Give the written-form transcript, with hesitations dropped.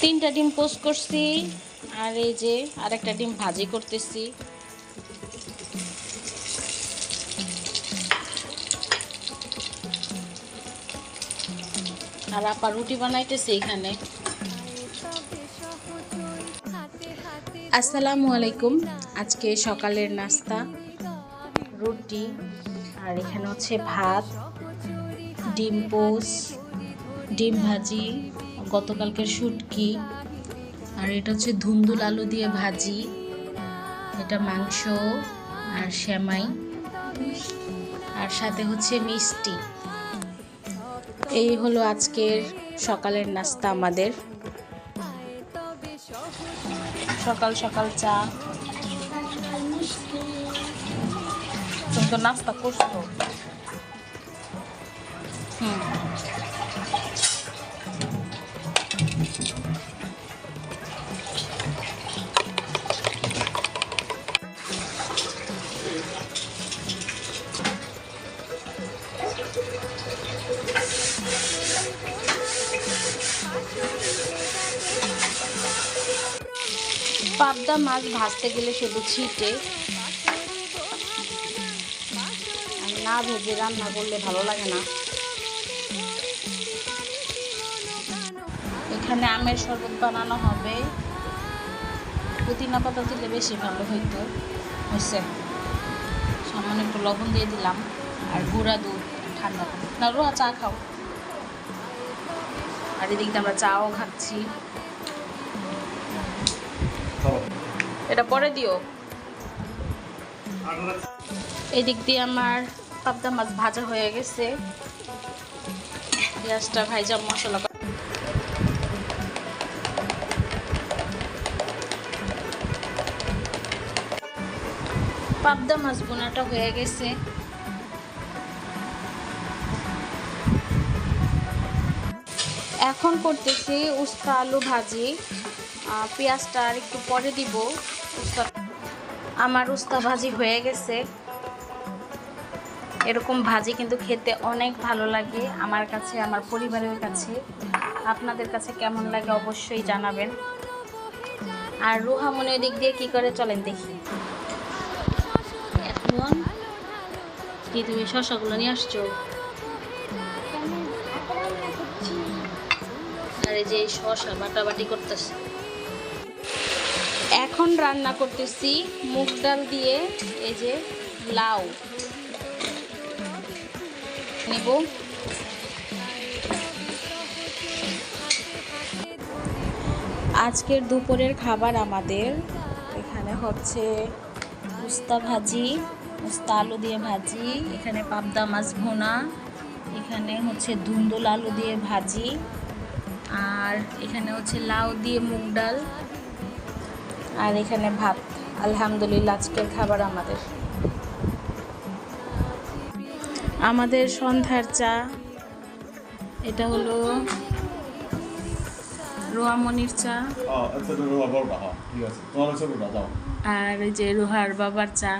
তিনটা ডিম পোস্ট করছি, আর এই যে আরেকটা ডিম ভাজি করতেছি। আর আপা রুটি বানাইতেছে এখানে। আসসালামু আলাইকুম। আজকে সকালের নাস্তা রুটি, আর এখানে হচ্ছে ভাত, ডিম পোস্ট, ডিম ভাজি, গতকালকের শুটকি, আর এটা হচ্ছে ধুন্দুল আলু দিয়ে ভাজি, এটা মাংস আর সেমাই, আর সাথে হচ্ছে মিষ্টি। এই হলো আজকের সকালের নাস্তা আমাদের। সকাল সকাল চা। তুমি তো নাস্তা করছো। পাবদা মাছ ভাজতে গেলে শুধু ছিটে, আর না ভেজে রান্না করলে ভালো লাগে না। এখানে আমের শরবত বানানো হবে, পুদিনা পাতা দিলে বেশি ভালো হইতো। হয়েছে, সামান্য একটু লবণ দিয়ে দিলাম, আর গুঁড়া দুধ ঠান্ডা করে না। রোয়া চা খাও। আর এদিক দিয়ে আমরা চাও খাচ্ছি। এটা পরে দিও। এদিক দিয়ে আমার পাবদা মাছ ভাজা হয়ে গেছে, পেঁয়াজটা ভাজা মশলা। পাবদা মাছ বোনাটা হয়ে গেছে। এখন করতেছি উস্তা আলু ভাজি। পেঁয়াজটা আর একটু পরে দিব। আমার উস্তা ভাজি হয়ে গেছে। এরকম ভাজি কিন্তু খেতে অনেক ভালো লাগে আমার কাছে, আমার পরিবারের কাছে। আপনাদের কাছে কেমন লাগে অবশ্যই জানাবেন। আর রুহামনের দিক দিয়ে কি করে চলেন দেখি। এখন কি তুমি শসাগুলো নিয়ে আসছো? আর এই যে শসা বাটাবাটি করতেছে। এখন রান্না করতেছি মুগ ডাল দিয়ে এই যে লাউ নিব। আজকের দুপুরের খাবার আমাদের এখানে হচ্ছে উস্তা ভাজি, উস্তা আলু দিয়ে ভাজি, এখানে পাবদা মাছ ভুনা, এখানে হচ্ছে ধুন্দুল আলু দিয়ে ভাজি, আর এখানে হচ্ছে লাউ দিয়ে মুগ ডাল, আর এখানে ভাত। আলহামদুলিল্লাহ আজকের খাবার আমাদের। আমাদের সন্ধ্যার চা এটা হলো রোয়ামনির চা, আর এই যে রোহার বাবার চা।